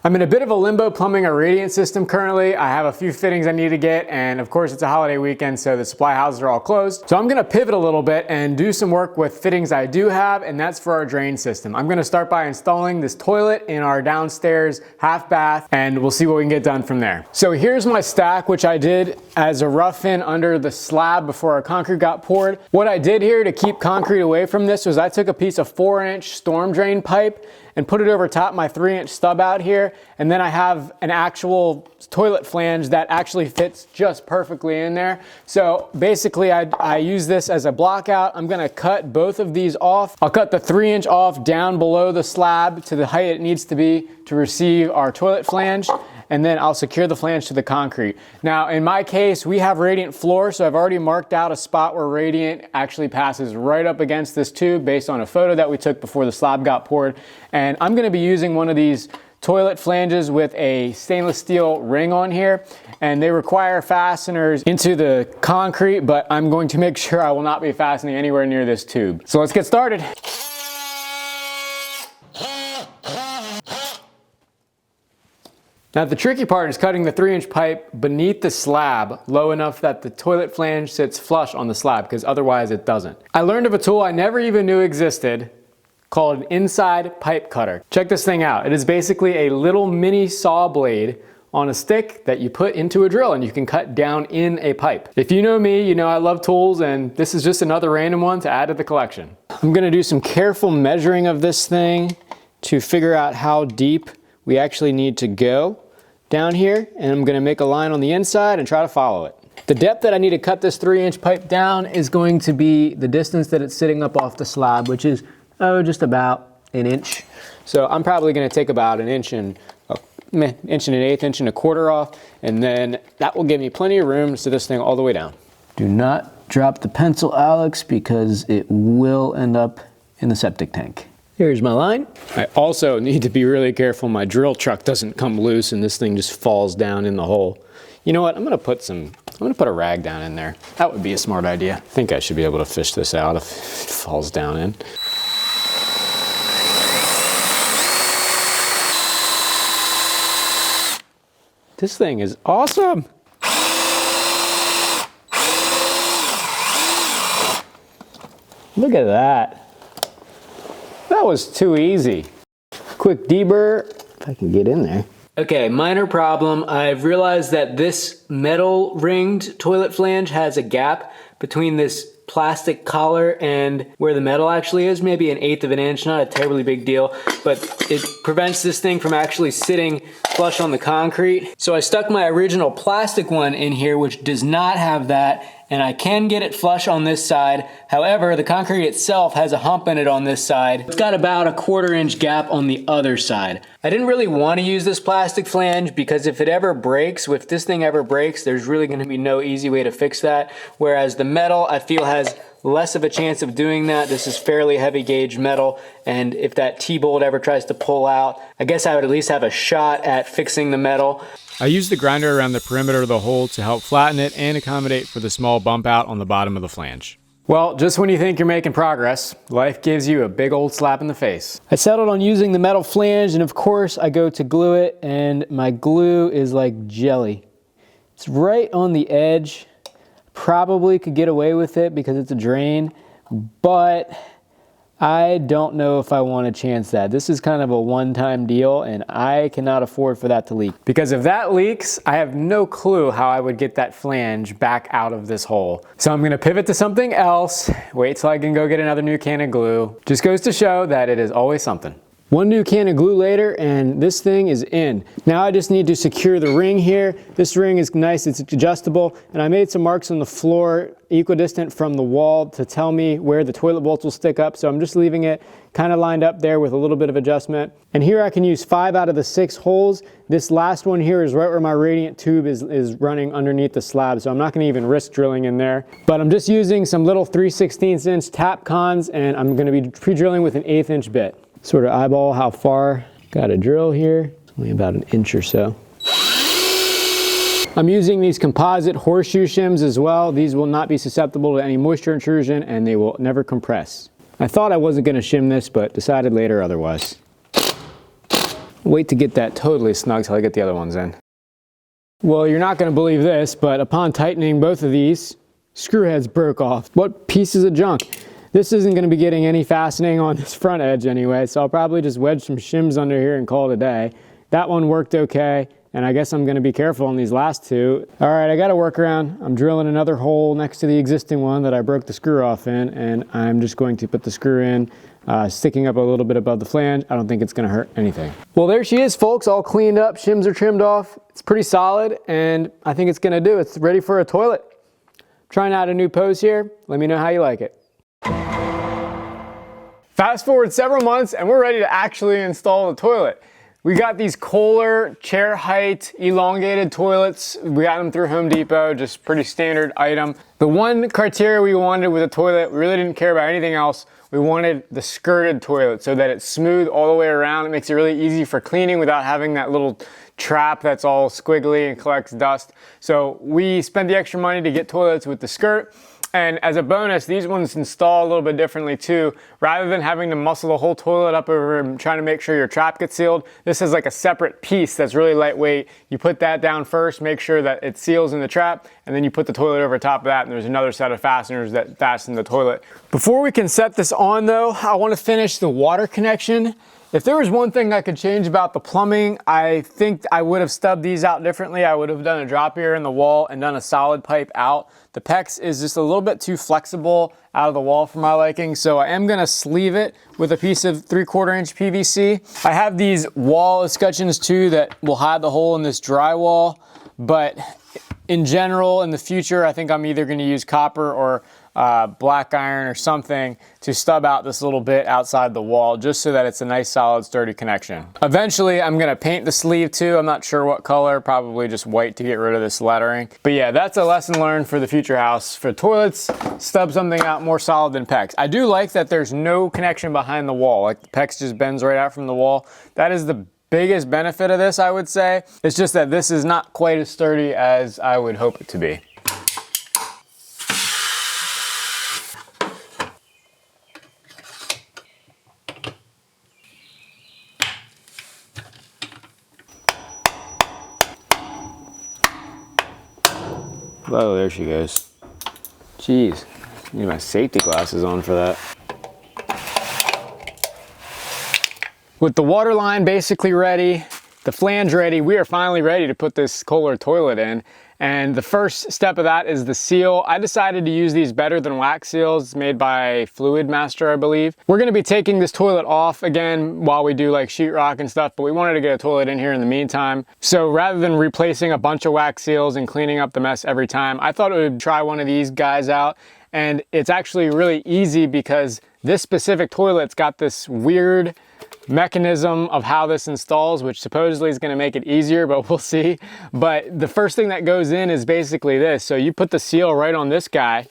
I'm in a bit of a limbo plumbing a radiant system currently. I have a few fittings I need to get, and of course it's a holiday weekend, so the supply houses are all closed. So I'm gonna pivot a little bit and do some work with fittings I do have, and that's for our drain system. I'm gonna start by installing this toilet in our downstairs half bath, and we'll see what we can get done from there. So here's my stack, which I did as a rough-in under the slab before our concrete got poured. What I did here to keep concrete away from this was I took a piece of 4-inch storm drain pipe and put it over top my 3-inch stub out here, and then I have an actual toilet flange that actually fits just perfectly in there. So basically I use this as a block out. I'm gonna cut both of these off. I'll cut the 3-inch off down below the slab to the height it needs to be to receive our toilet flange, and then I'll secure the flange to the concrete. Now, in my case, we have radiant floor, so I've already marked out a spot where radiant actually passes right up against this tube based on a photo that we took before the slab got poured. And I'm gonna be using one of these toilet flanges with a stainless steel ring on here, and they require fasteners into the concrete, but I'm going to make sure I will not be fastening anywhere near this tube. So let's get started. Now the tricky part is cutting the 3-inch pipe beneath the slab low enough that the toilet flange sits flush on the slab, because otherwise it doesn't. I learned of a tool I never even knew existed called an inside pipe cutter. Check this thing out. It is basically a little mini saw blade on a stick that you put into a drill, and you can cut down in a pipe. If you know me, you know I love tools, and this is just another random one to add to the collection. I'm gonna do some careful measuring of this thing to figure out how deep we actually need to go down here, and I'm gonna make a line on the inside and try to follow it. The depth that I need to cut this 3-inch pipe down is going to be the distance that it's sitting up off the slab, which is just about 1 inch. So I'm probably gonna take about 1 inch and an 1/8, 1.25 off, and then that will give me plenty of room to sit this thing all the way down. Do not drop the pencil, Alex, because it will end up in the septic tank. Here's my line. I also need to be really careful my drill truck doesn't come loose and this thing just falls down in the hole. You know what, I'm gonna put a rag down in there. That would be a smart idea. I think I should be able to fish this out if it falls down in. This thing is awesome. Look at that. That was too easy. Quick deburr, if I can get in there. Okay, minor problem. I've realized that this metal ringed toilet flange has a gap between this plastic collar and where the metal actually is, maybe 1/8 of an inch, not a terribly big deal, but it prevents this thing from actually sitting flush on the concrete. So I stuck my original plastic one in here, which does not have that, and I can get it flush on this side. However, the concrete itself has a hump in it on this side. It's got about a 1/4 inch gap on the other side. I didn't really want to use this plastic flange because if it ever breaks, if this thing ever breaks, there's really going to be no easy way to fix that. Whereas the metal, I feel, has less of a chance of doing that. This is fairly heavy gauge metal, and if that T-bolt ever tries to pull out, I guess I would at least have a shot at fixing the metal. I used the grinder around the perimeter of the hole to help flatten it and accommodate for the small bump out on the bottom of the flange. Well, just when you think you're making progress, life gives you a big old slap in the face. I settled on using the metal flange, and of course I go to glue it, and my glue is like jelly. It's right on the edge. Probably could get away with it because it's a drain, but I don't know if I want to chance that. This is kind of a one-time deal, and I cannot afford for that to leak. Because if that leaks, I have no clue how I would get that flange back out of this hole. So I'm gonna pivot to something else, wait till I can go get another new can of glue. Just goes to show that it is always something. One new can of glue later, and this thing is in. Now I just need to secure the ring here. This ring is nice, it's adjustable, and I made some marks on the floor equidistant from the wall to tell me where the toilet bolts will stick up, so I'm just leaving it kind of lined up there with a little bit of adjustment. And here I can use 5 out of the 6 holes. This last one here is right where my radiant tube is running underneath the slab, so I'm not gonna even risk drilling in there. But I'm just using some little 3/16 inch tap cons, and I'm gonna be pre-drilling with an 1/8 inch bit. Sort of eyeball how far. Got a drill here, it's only about 1 inch or so. I'm using these composite horseshoe shims as well. These will not be susceptible to any moisture intrusion, and they will never compress. I thought I wasn't gonna shim this, but decided later otherwise. Wait to get that totally snug till I get the other ones in. Well, you're not going to believe this, but upon tightening both of these, screw heads broke off. What pieces of junk. This isn't going to be getting any fastening on this front edge anyway, so I'll probably just wedge some shims under here and call it a day. That one worked okay, and I guess I'm going to be careful on these last two. All right, I got a workaround. I'm drilling another hole next to the existing one that I broke the screw off in, and I'm just going to put the screw in, sticking up a little bit above the flange. I don't think it's going to hurt anything. Well, there she is, folks, all cleaned up. Shims are trimmed off. It's pretty solid, and I think it's going to do. It's ready for a toilet. Trying out a new pose here. Let me know how you like it. Fast forward several months and we're ready to actually install the toilet. We got these Kohler chair height elongated toilets. We got them through Home Depot, just pretty standard item. The one criteria we wanted with a toilet, we really didn't care about anything else. We wanted the skirted toilet so that it's smooth all the way around. It makes it really easy for cleaning without having that little trap that's all squiggly and collects dust. So we spent the extra money to get toilets with the skirt. And as a bonus, these ones install a little bit differently too. Rather than having to muscle the whole toilet up over and trying to make sure your trap gets sealed, this is like a separate piece that's really lightweight. You put that down first, make sure that it seals in the trap, and then you put the toilet over top of that, and there's another set of fasteners that fasten the toilet. Before we can set this on though, I want to finish the water connection. If there was one thing I could change about the plumbing, I think I would have stubbed these out differently. I would have done a drop ear in the wall and done a solid pipe out. The PEX is just a little bit too flexible out of the wall for my liking, so I am gonna sleeve it with a piece of 3/4 inch PVC. I have these wall escutcheons too that will hide the hole in this drywall, but in general, in the future, I think I'm either gonna use copper or black iron or something to stub out this little bit outside the wall just so that it's a nice solid sturdy connection. Eventually I'm gonna paint the sleeve too. I'm not sure what color, probably just white to get rid of this lettering. But yeah, that's a lesson learned for the future house. For toilets, stub something out more solid than PEX. I do like that there's no connection behind the wall, like the PEX just bends right out from the wall. That is the biggest benefit of this, I would say. It's just that this is not quite as sturdy as I would hope it to be. Oh, there she goes. Jeez, I need my safety glasses on for that. With the water line basically ready, the flange ready, we are finally ready to put this Kohler toilet in. And the first step of that is the seal. I decided to use these better than wax seals made by Fluid Master, I believe. We're gonna be taking this toilet off again while we do like sheetrock and stuff, but we wanted to get a toilet in here in the meantime. So rather than replacing a bunch of wax seals and cleaning up the mess every time, I thought it would try one of these guys out. And it's actually really easy because this specific toilet's got this weird mechanism of how this installs, which supposedly is going to make it easier, but we'll see. But the first thing that goes in is basically this. So you put the seal right on this guy,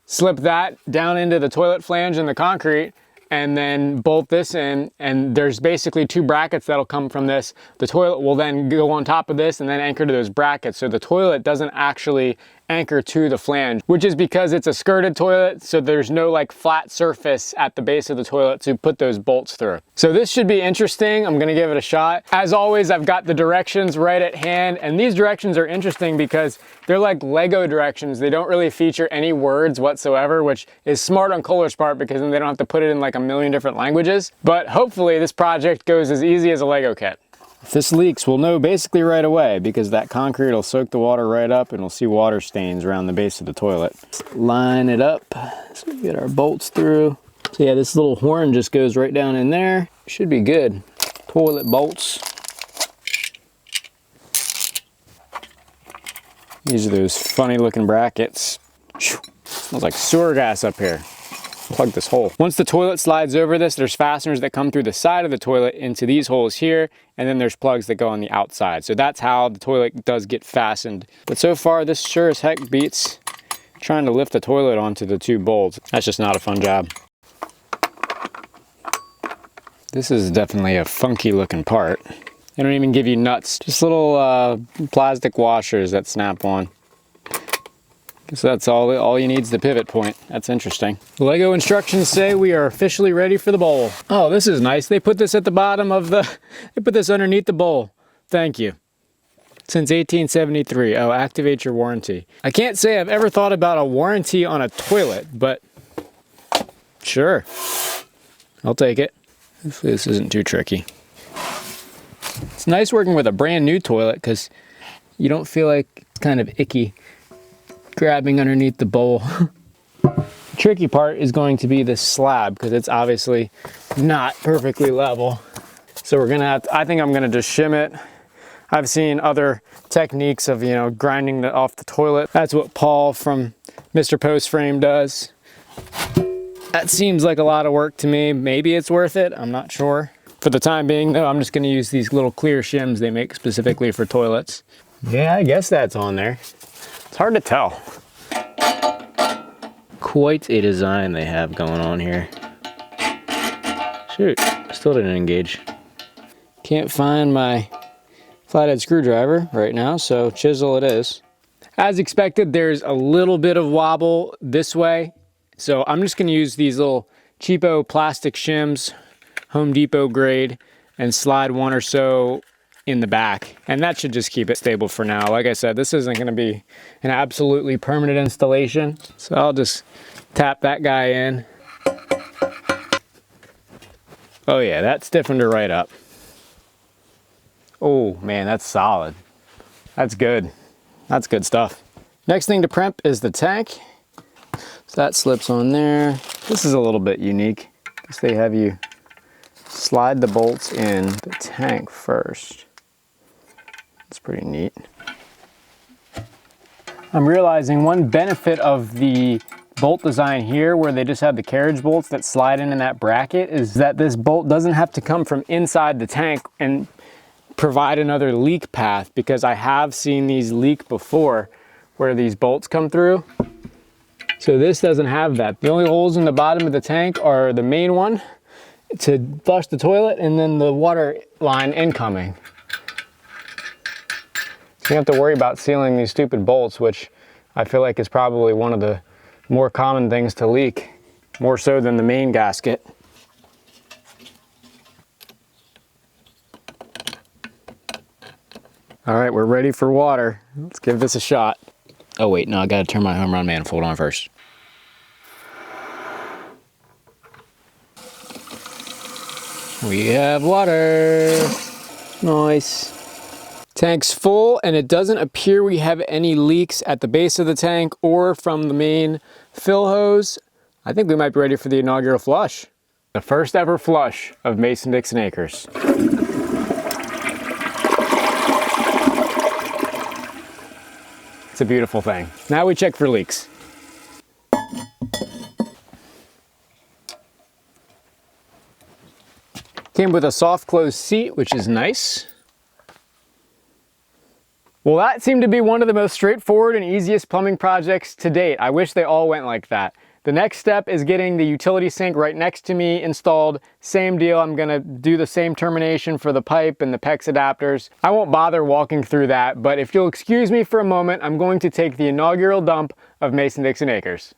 slip that down into the toilet flange in the concrete, and then bolt this in, and there's basically two brackets that'll come from this. The toilet will then go on top of this and then anchor to those brackets. So the toilet doesn't actually anchor to the flange, which is because it's a skirted toilet, so there's no like flat surface at the base of the toilet to put those bolts through. So this should be interesting. I'm gonna give it a shot. As always, I've got the directions right at hand, and these directions are interesting because they're like Lego directions. They don't really feature any words whatsoever, which is smart on Kohler's part because then they don't have to put it in like a million different languages. But hopefully this project goes as easy as a Lego kit. If this leaks, we'll know basically right away because that concrete will soak the water right up and we'll see water stains around the base of the toilet. Let's line it up so we get our bolts through. So yeah, this little horn just goes right down in there. Should be good. Toilet bolts. These are those funny looking brackets. Smells like sewer gas up here. Plug this hole. Once the toilet slides over this, there's fasteners that come through the side of the toilet into these holes here, and then there's plugs that go on the outside. So that's how the toilet does get fastened. But so far, this sure as heck beats trying to lift the toilet onto the two bolts. That's just not a fun job. This is definitely a funky looking part. They don't even give you nuts, just little plastic washers that snap on. Guess that's all you need is the pivot point. That's interesting. The Lego instructions say we are officially ready for the bowl. Oh, this is nice. They put this at the bottom of the, they put this underneath the bowl. Thank you. Since 1873. Oh, activate your warranty. I can't say I've ever thought about a warranty on a toilet, but sure. I'll take it. Hopefully this isn't too tricky. It's nice working with a brand new toilet because you don't feel like it's kind of icky grabbing underneath the bowl. The tricky part is going to be this slab because it's obviously not perfectly level. So we're gonna have to, I think I'm gonna just shim it. I've seen other techniques of, you know, grinding it off the toilet. That's what Paul from Mr. Post Frame does. That seems like a lot of work to me. Maybe it's worth it, I'm not sure. For the time being though, I'm just gonna use these little clear shims they make specifically for toilets. Yeah, I guess that's on there. It's hard to tell. Quite a design they have going on here. Shoot, still didn't engage. Can't find my flathead screwdriver right now, so chisel it is. As expected, there's a little bit of wobble this way. So I'm just gonna use these little cheapo plastic shims, Home Depot grade, and slide one or so in the back. And that should just keep it stable for now. Like I said, this isn't gonna be an absolutely permanent installation. So I'll just tap that guy in. Oh yeah, that stiffened her right up. Oh man, that's solid. That's good. That's good stuff. Next thing to prep is the tank. So that slips on there. This is a little bit unique because they have you slide the bolts in the tank first. It's pretty neat. I'm realizing one benefit of the bolt design here where they just have the carriage bolts that slide in that bracket is that this bolt doesn't have to come from inside the tank and provide another leak path, because I have seen these leak before where these bolts come through. So this doesn't have that. The only holes in the bottom of the tank are the main one to flush the toilet and then the water line incoming. So you don't have to worry about sealing these stupid bolts, which I feel like is probably one of the more common things to leak, more so than the main gasket. All right, we're ready for water. Let's give this a shot. Oh wait, no, I gotta turn my home run manifold on first. We have water. Nice. Tank's full, and it doesn't appear we have any leaks at the base of the tank or from the main fill hose. I think we might be ready for the inaugural flush. The first ever flush of Mason-Dixon Acres. It's a beautiful thing. Now we check for leaks. Came with a soft close seat, which is nice. Well, that seemed to be one of the most straightforward and easiest plumbing projects to date. I wish they all went like that. The next step is getting the utility sink right next to me installed. Same deal, I'm gonna do the same termination for the pipe and the PEX adapters. I won't bother walking through that, but if you'll excuse me for a moment, I'm going to take the inaugural dump of Mason-Dixon Acres.